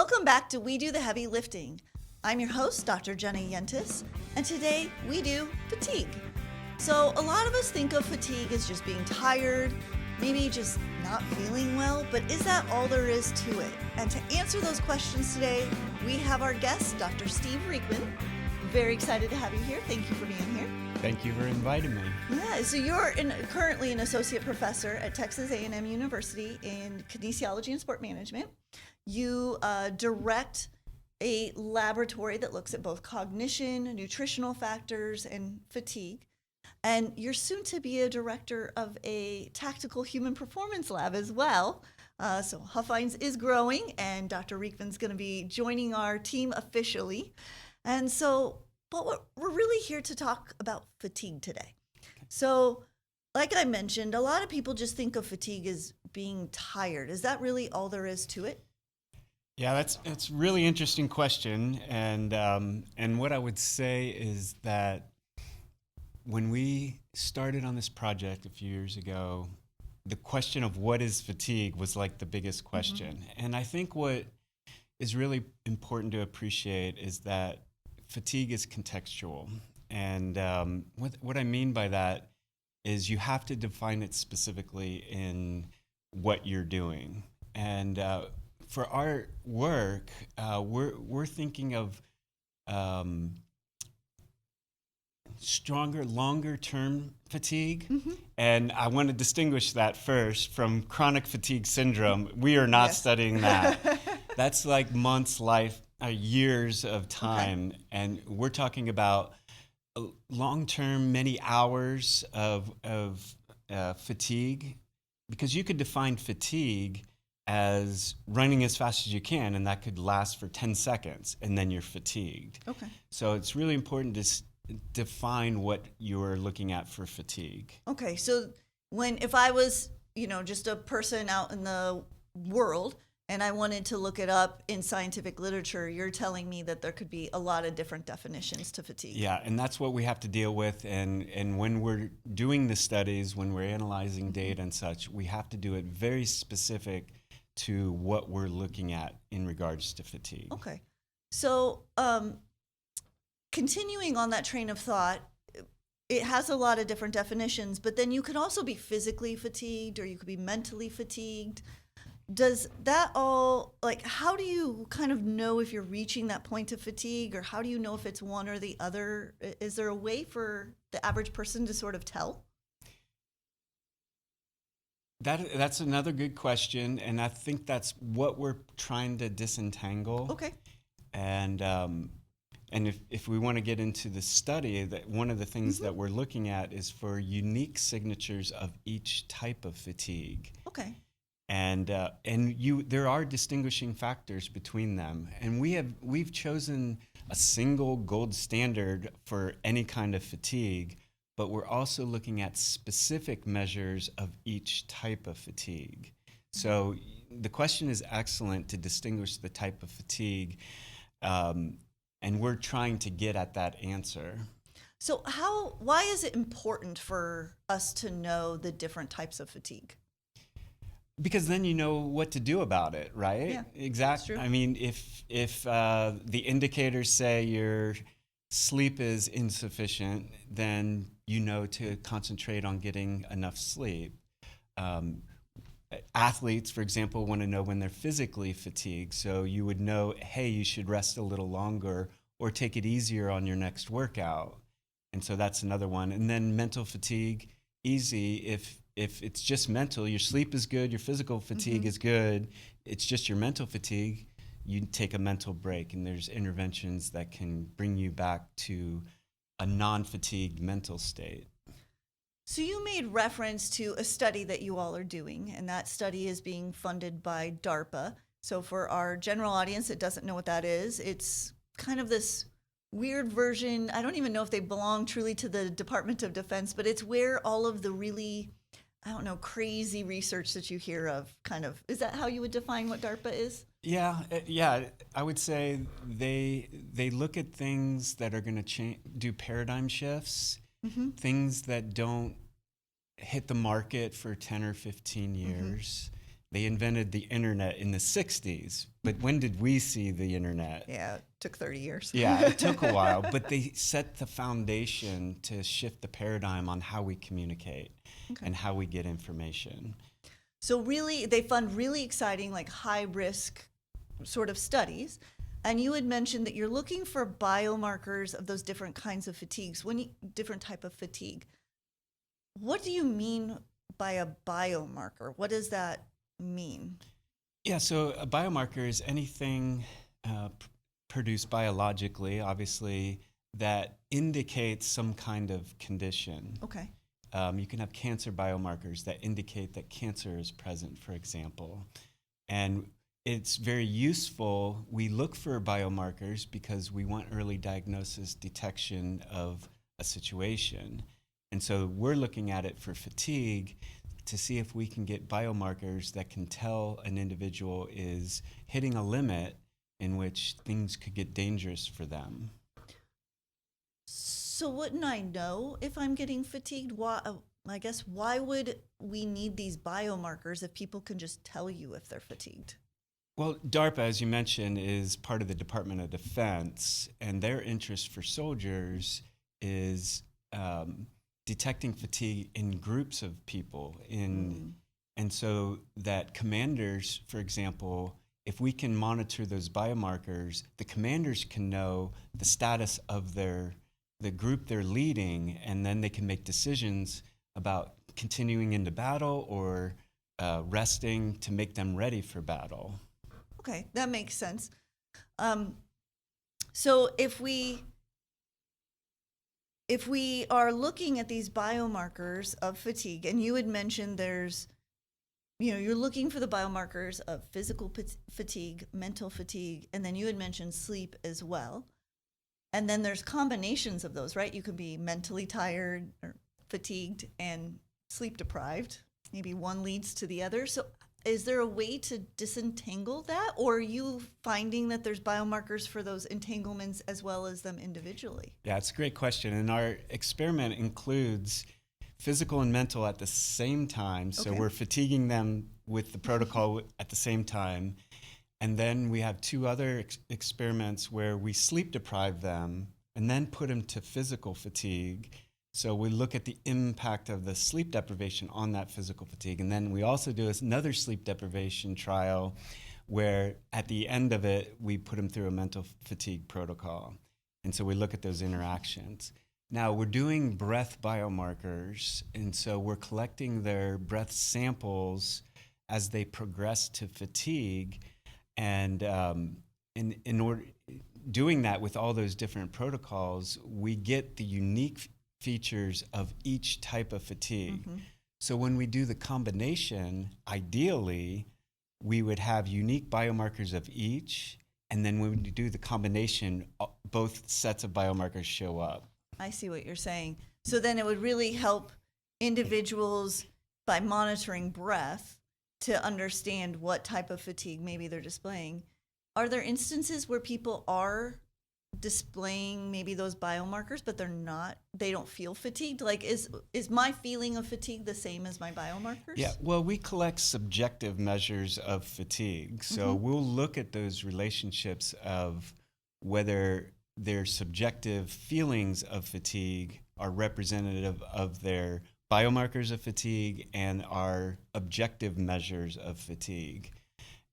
Welcome back to We Do the Heavy Lifting. I'm your host, Dr. Jenna Yentis, and today we do fatigue. So a lot of us think of fatigue as just being tired, maybe just not feeling well, but is that all there is to it? And to answer those questions today, we have our guest, Dr. Steve Riechman. Very excited to have you here. Thank you for being here. Thank you for inviting me. Yeah, so you're currently an associate professor at Texas A&M University in Kinesiology and Sport Management. You direct a laboratory that looks at both cognition, nutritional factors, and fatigue. And you're soon to be a director of a tactical human performance lab as well. So Huffines is growing, and Dr. Riechman's going to be joining our team officially. And so, but we're really here to talk about fatigue today. So, like I mentioned, a lot of people just think of fatigue as being tired. Is that really all there is to it? Yeah, that's a really interesting question, and what I would say is that when we started on this project a few years ago, the question of what is fatigue was like the biggest question. Mm-hmm. And I think what is really important to appreciate is that fatigue is contextual. And what I mean by that is you have to define it specifically in what you're doing. And for our work, we're thinking of stronger, longer-term fatigue. Mm-hmm. And I want to distinguish that first from chronic fatigue syndrome. We are not studying that. That's like months, years of time. Okay. And we're talking about long-term, many hours of fatigue, because you could define fatigue as running as fast as you can, and that could last for 10 seconds, and then you're fatigued. Okay. So it's really important to define what you're looking at for fatigue. Okay, so if I was, just a person out in the world and I wanted to look it up in scientific literature, you're telling me that there could be a lot of different definitions to fatigue. Yeah, and that's what we have to deal with. And when we're doing the studies, when we're analyzing data and such, we have to do it very specific to what we're looking at in regards to fatigue. Okay. So continuing on that train of thought, it has a lot of different definitions, but then you could also be physically fatigued or you could be mentally fatigued. Does that all, how do you kind of know if you're reaching that point of fatigue, or how do you know if it's one or the other? Is there a way for the average person to sort of tell? That's another good question, and I think that's what we're trying to disentangle. Okay. And if we want to get into the study, that one of the things that we're looking at is for unique signatures of each type of fatigue. Okay. And there are distinguishing factors between them, and we've chosen a single gold standard for any kind of fatigue. But we're also looking at specific measures of each type of fatigue. So the question is excellent to distinguish the type of fatigue, and we're trying to get at that answer. So why is it important for us to know the different types of fatigue? Because then you know what to do about it, right? Yeah, exactly. I mean, if the indicators say your sleep is insufficient, then you know to concentrate on getting enough sleep. Athletes, for example, want to know when they're physically fatigued, so you would know, hey, you should rest a little longer or take it easier on your next workout. And so that's another one. And then mental fatigue, easy. If it's just mental, your sleep is good, your physical fatigue is good, it's just your mental fatigue, you take a mental break, and there's interventions that can bring you back to a non-fatigued mental state. So you made reference to a study that you all are doing, and that study is being funded by DARPA. So for our general audience that doesn't know what that is, it's kind of this weird version. I don't even know if they belong truly to the Department of Defense, but it's where all of the really, crazy research that you hear of is that how you would define what DARPA is? Yeah. I would say they look at things that are going to do paradigm shifts, things that don't hit the market for 10 or 15 years. They invented the internet in the 60s, but when did we see the internet? Yeah, it took 30 years. Yeah, it took a while, but they set the foundation to shift the paradigm on how we communicate and how we get information. So really, they fund really exciting, like high risk sort of studies. And you had mentioned that you're looking for biomarkers of those different kinds of fatigues, different type of fatigue. What do you mean by a biomarker? What does that mean? Yeah, so a biomarker is anything produced biologically, obviously, that indicates some kind of condition. Okay. You can have cancer biomarkers that indicate that cancer is present, for example. And it's very useful. We look for biomarkers because we want early diagnosis, detection of a situation. And so we're looking at it for fatigue to see if we can get biomarkers that can tell an individual is hitting a limit in which things could get dangerous for them. So wouldn't I know if I'm getting fatigued? Why would we need these biomarkers if people can just tell you if they're fatigued? Well, DARPA, as you mentioned, is part of the Department of Defense, and their interest for soldiers is detecting fatigue in groups of people. And so that commanders, for example, if we can monitor those biomarkers, the commanders can know the status of the group they're leading, and then they can make decisions about continuing into battle or resting to make them ready for battle. Okay, that makes sense. So if we are looking at these biomarkers of fatigue, and you had mentioned you're looking for the biomarkers of physical fatigue, mental fatigue, and then you had mentioned sleep as well. And then there's combinations of those, right? You could be mentally tired or fatigued and sleep deprived. Maybe one leads to the other. So is there a way to disentangle that? Or are you finding that there's biomarkers for those entanglements as well as them individually? Yeah, it's a great question. And our experiment includes physical and mental at the same time. So we're fatiguing them with the protocol at the same time. And then we have two other experiments where we sleep deprive them and then put them to physical fatigue. So we look at the impact of the sleep deprivation on that physical fatigue. And then we also do another sleep deprivation trial where at the end of it, we put them through a mental fatigue protocol. And so we look at those interactions. Now we're doing breath biomarkers. And so we're collecting their breath samples as they progress to fatigue. And in order doing that with all those different protocols, we get the unique features of each type of fatigue. So when we do the combination, ideally, we would have unique biomarkers of each. And then when we do the combination, both sets of biomarkers show up. I see what you're saying. So then it would really help individuals by monitoring breath to understand what type of fatigue maybe they're displaying. Are there instances where people are displaying maybe those biomarkers, but they don't feel fatigued? Like, is my feeling of fatigue the same as my biomarkers? Yeah, well, we collect subjective measures of fatigue. So we'll look at those relationships of whether their subjective feelings of fatigue are representative of their biomarkers of fatigue and our objective measures of fatigue.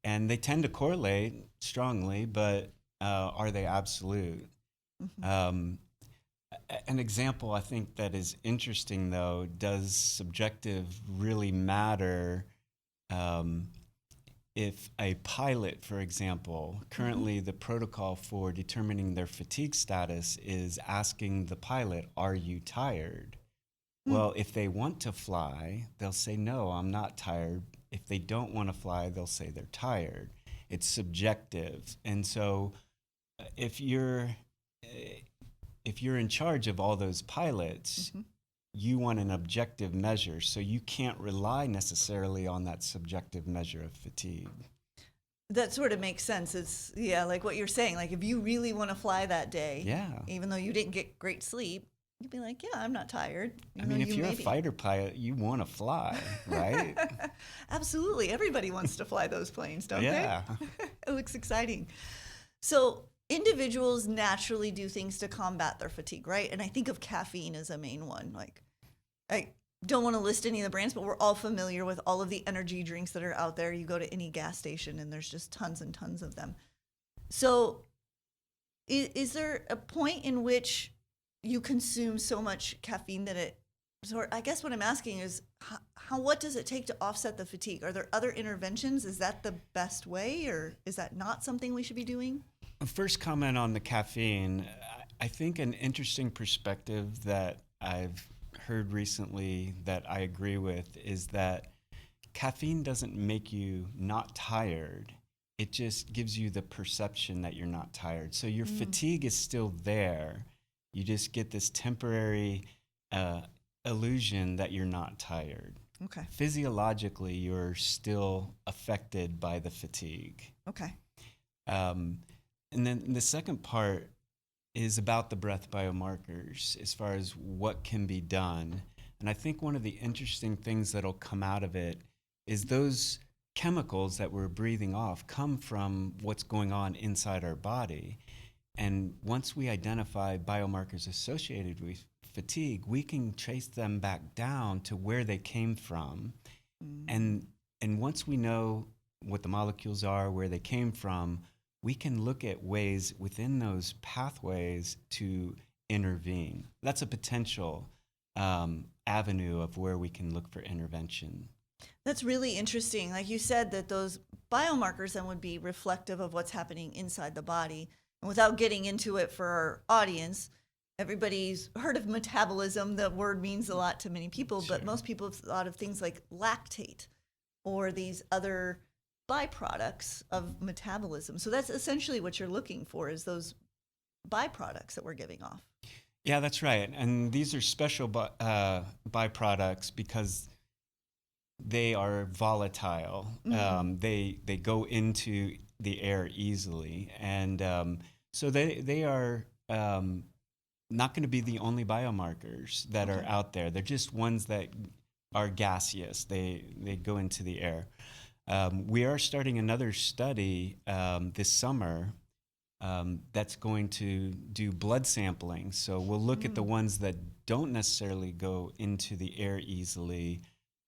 And they tend to correlate strongly, but are they absolute? An example I think that is interesting, though, does subjective really matter? If a pilot, for example, currently the protocol for determining their fatigue status is asking the pilot, are you tired? Well, if they want to fly, they'll say, no, I'm not tired. If they don't want to fly, they'll say they're tired. It's subjective. And so if you're in charge of all those pilots, you want an objective measure. So you can't rely necessarily on that subjective measure of fatigue. That sort of makes sense. It's, like what you're saying, like if you really want to fly that day, even though you didn't get great sleep, you'd be like, yeah, I'm not tired. I mean, if you're a fighter pilot, you want to fly, right? Absolutely. Everybody wants to fly those planes, don't Yeah. they? It looks exciting. So individuals naturally do things to combat their fatigue, right? And I think of caffeine as a main one. Like, I don't want to list any of the brands, but we're all familiar with all of the energy drinks that are out there. You go to any gas station and there's just tons and tons of them. So is there a point in which you consume so much caffeine that it, so I guess what I'm asking is what does it take to offset the fatigue? Are there other interventions? Is that the best way, or is that not something we should be doing? First comment on the caffeine. I think an interesting perspective that I've heard recently that I agree with is that caffeine doesn't make you not tired. It just gives you the perception that you're not tired. So your fatigue is still there. You just get this temporary illusion that you're not tired. Okay. Physiologically, you're still affected by the fatigue. Okay. And then the second part is about the breath biomarkers as far as what can be done. And I think one of the interesting things that'll come out of it is those chemicals that we're breathing off come from what's going on inside our body. And once we identify biomarkers associated with fatigue, we can trace them back down to where they came from. And once we know what the molecules are, where they came from, we can look at ways within those pathways to intervene. That's a potential avenue of where we can look for intervention. That's really interesting. Like you said, that those biomarkers then would be reflective of what's happening inside the body. And without getting into it for our audience, everybody's heard of metabolism. The word means a lot to many people, Sure. but most people have thought of things like lactate or these other byproducts of metabolism. So that's essentially what you're looking for, is those byproducts that we're giving off. Yeah, that's right. And these are special byproducts because they are volatile. They go into the air easily. And so they are not going to be the only biomarkers that are out there. They're just ones that are gaseous. They go into the air. We are starting another study this summer that's going to do blood sampling. So we'll look at the ones that don't necessarily go into the air easily,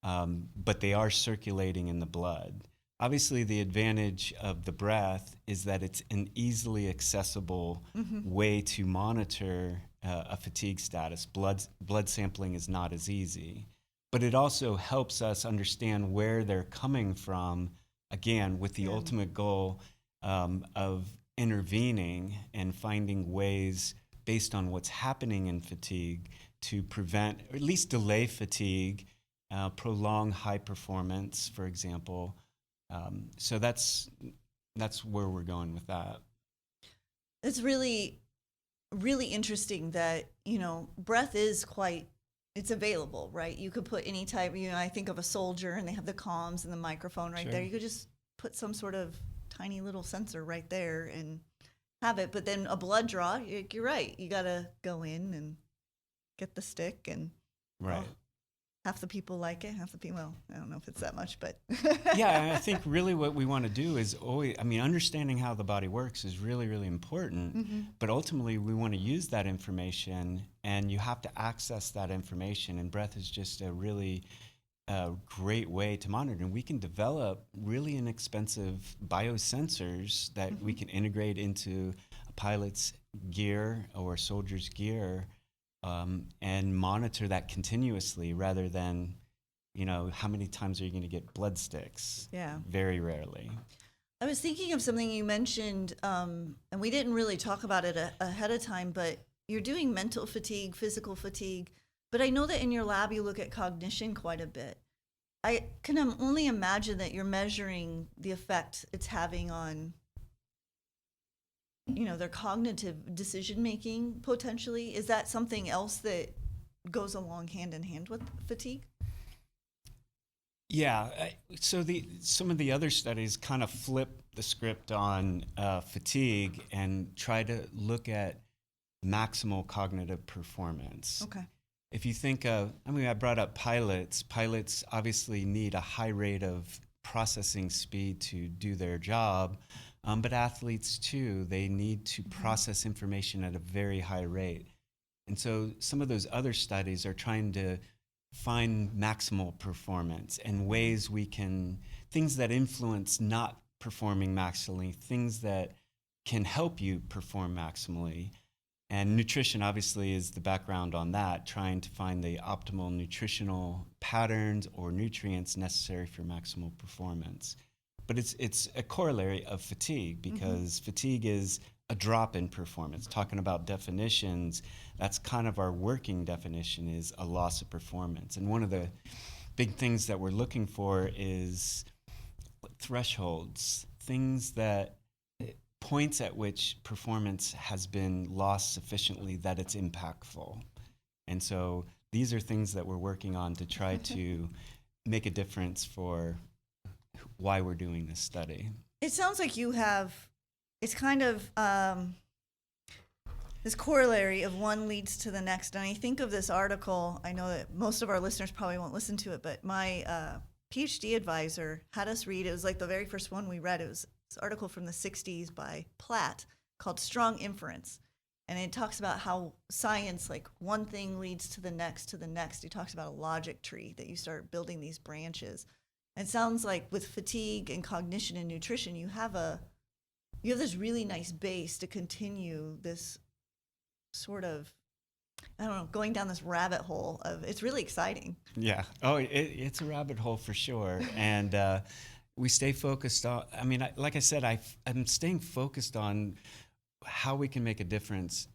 but they are circulating in the blood. Obviously, the advantage of the breath is that it's an easily accessible way to monitor a fatigue status. Blood sampling is not as easy. But it also helps us understand where they're coming from, again, with the ultimate goal of intervening and finding ways based on what's happening in fatigue to prevent, or at least delay fatigue, prolong high performance, for example. So that's where we're going with that. It's really, really interesting that, breath is it's available, right? You could put any type, I think of a soldier and they have the comms and the microphone right there. You could just put some sort of tiny little sensor right there and have it. But then a blood draw, you're right. You got to go in and get the stick, and half the people like it, half the people, well, I don't know if it's that much, but. Yeah, I think really what we want to do is understanding how the body works is really, really important. But ultimately, we want to use that information, and you have to access that information. And breath is just a really great way to monitor. And we can develop really inexpensive biosensors that we can integrate into a pilot's gear or a soldier's gear. And monitor that continuously rather than, how many times are you going to get blood sticks? Yeah. Very rarely. I was thinking of something you mentioned, and we didn't really talk about it ahead of time, but you're doing mental fatigue, physical fatigue. But I know that in your lab you look at cognition quite a bit. I can only imagine that you're measuring the effect it's having on their cognitive decision making potentially. Is that something else that goes along hand in hand with fatigue? Yeah. So some of the other studies kind of flip the script on fatigue and try to look at maximal cognitive performance. Okay. If you think of, I brought up pilots. Pilots obviously need a high rate of processing speed to do their job, but athletes too, they need to process information at a very high rate. And so some of those other studies are trying to find maximal performance and ways we can, things that influence not performing maximally, things that can help you perform maximally. And nutrition obviously is the background on that, trying to find the optimal nutritional patterns or nutrients necessary for maximal performance. But it's a corollary of fatigue, because fatigue is a drop in performance. Talking about definitions, that's kind of our working definition, is a loss of performance. And one of the big things that we're looking for is thresholds, things that points at which performance has been lost sufficiently that it's impactful. And so these are things that we're working on to try to make a difference for why we're doing this study. It sounds like you have, it's kind of this corollary of one leads to the next. And I think of this article, I know that most of our listeners probably won't listen to it, but my PhD advisor had us read, it was like the very first one we read, it was this article from the 60s by Platt called Strong Inference. And it talks about how science, like one thing leads to the next to the next. He talks about a logic tree that you start building these branches. It sounds like with fatigue and cognition and nutrition, you have this really nice base to continue this sort of, I don't know, going down this rabbit hole of, it's really exciting. Yeah. Oh, it's a rabbit hole for sure. And we stay focused on, like I said, I'm staying focused on how we can make a difference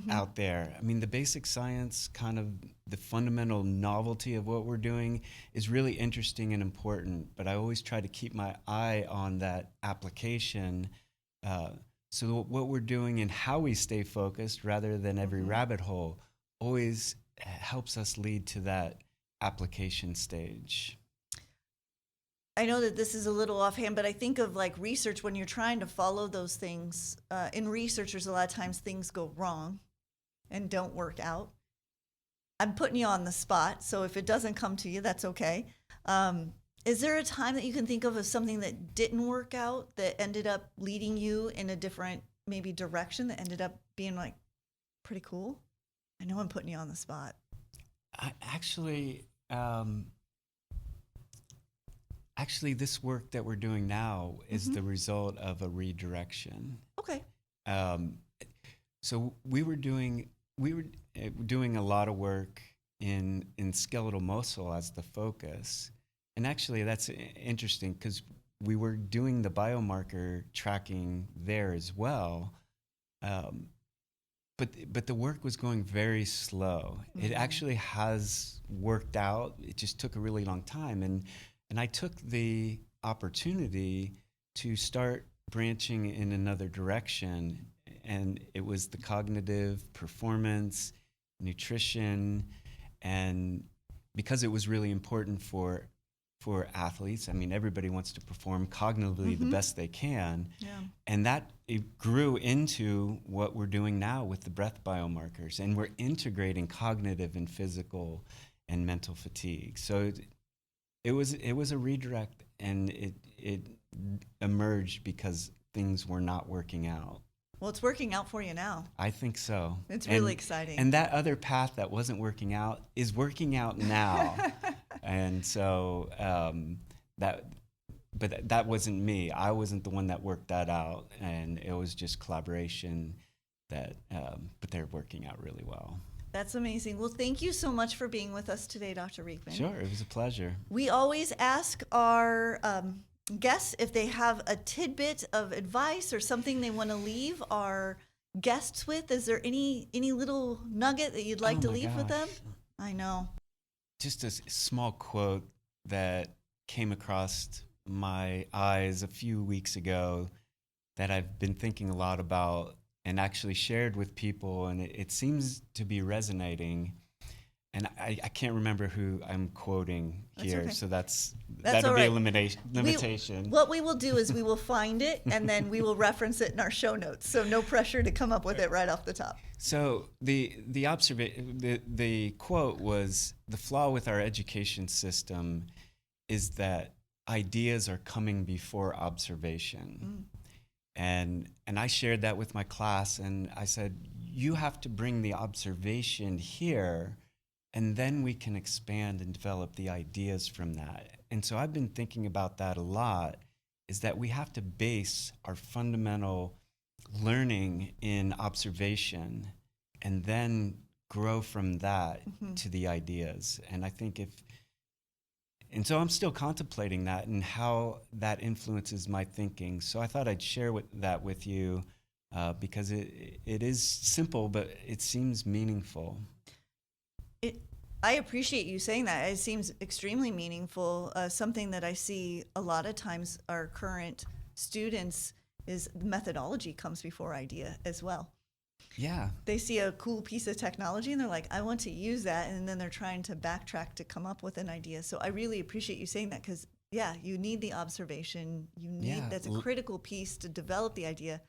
out there. The basic science, kind of the fundamental novelty of what we're doing is really interesting and important, but I always try to keep my eye on that application. So what we're doing and how we stay focused rather than every rabbit hole always helps us lead to that application stage. I know that this is a little offhand, but I think of like research when you're trying to follow those things. In research, there's a lot of times things go wrong and don't work out. I'm putting you on the spot, so if it doesn't come to you, that's okay. Is there a time that you can think of something that didn't work out that ended up leading you in a different maybe direction that ended up being like pretty cool? I know I'm putting you on the spot. Actually, this work that we're doing now is the result of a redirection. Okay. So we were doing a lot of work in skeletal muscle as the focus, and actually that's interesting because we were doing the biomarker tracking there as well, but the work was going very slow. It actually has worked out. It just took a really long time, and I took the opportunity to start branching in another direction, and it was the cognitive performance, nutrition, and because it was really important for athletes. Everybody wants to perform cognitively the best they can, and that it grew into what we're doing now with the breath biomarkers, and we're integrating cognitive and physical and mental fatigue. So it was a redirect, and it emerged because things were not working out. Well, it's working out for you now. I think so. It's really exciting. And that other path that wasn't working out is working out now. And so that wasn't me. I wasn't the one that worked that out, and it was just collaboration but they're working out really well. That's amazing. Well, thank you so much for being with us today, Dr. Riechman. Sure, it was a pleasure. We always ask our guests if they have a tidbit of advice or something they want to leave our guests with. Is there any little nugget that you'd like to leave with them? I know. Just a small quote that came across my eyes a few weeks ago that I've been thinking a lot about and actually shared with people, and it seems to be resonating. and I can't remember who I'm quoting here, okay. so that'll all be right. a limitation. What we will do is we will find it and then we will reference it in our show notes. So no pressure to come up with it right off the top. So the quote was, the flaw with our education system is that ideas are coming before observation. And I shared that with my class, and I said, you have to bring the observation here, and then we can expand and develop the ideas from that. And so I've been thinking about that a lot, is that we have to base our fundamental learning in observation and then grow from that to the ideas. And I think and so I'm still contemplating that and how that influences my thinking. So I thought I'd share that with you because it is simple, but it seems meaningful. I appreciate you saying that. It seems extremely meaningful. Something that I see a lot of times our current students is methodology comes before idea as well. Yeah. They see a cool piece of technology and they're like, I want to use that. And then they're trying to backtrack to come up with an idea. So I really appreciate you saying that because, yeah, you need the observation. That's a critical piece to develop the idea.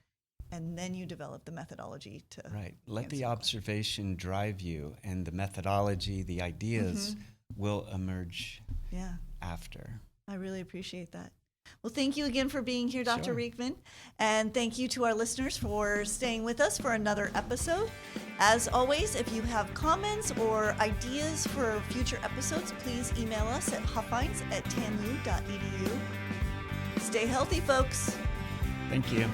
And then you develop the methodology to. Right. Let the observation drive you, and the methodology, the ideas will emerge after. I really appreciate that. Well, thank you again for being here, Dr. Riechman. And thank you to our listeners for staying with us for another episode. As always, if you have comments or ideas for future episodes, please email us at huffines@tanu.edu. Stay healthy, folks. Thank you.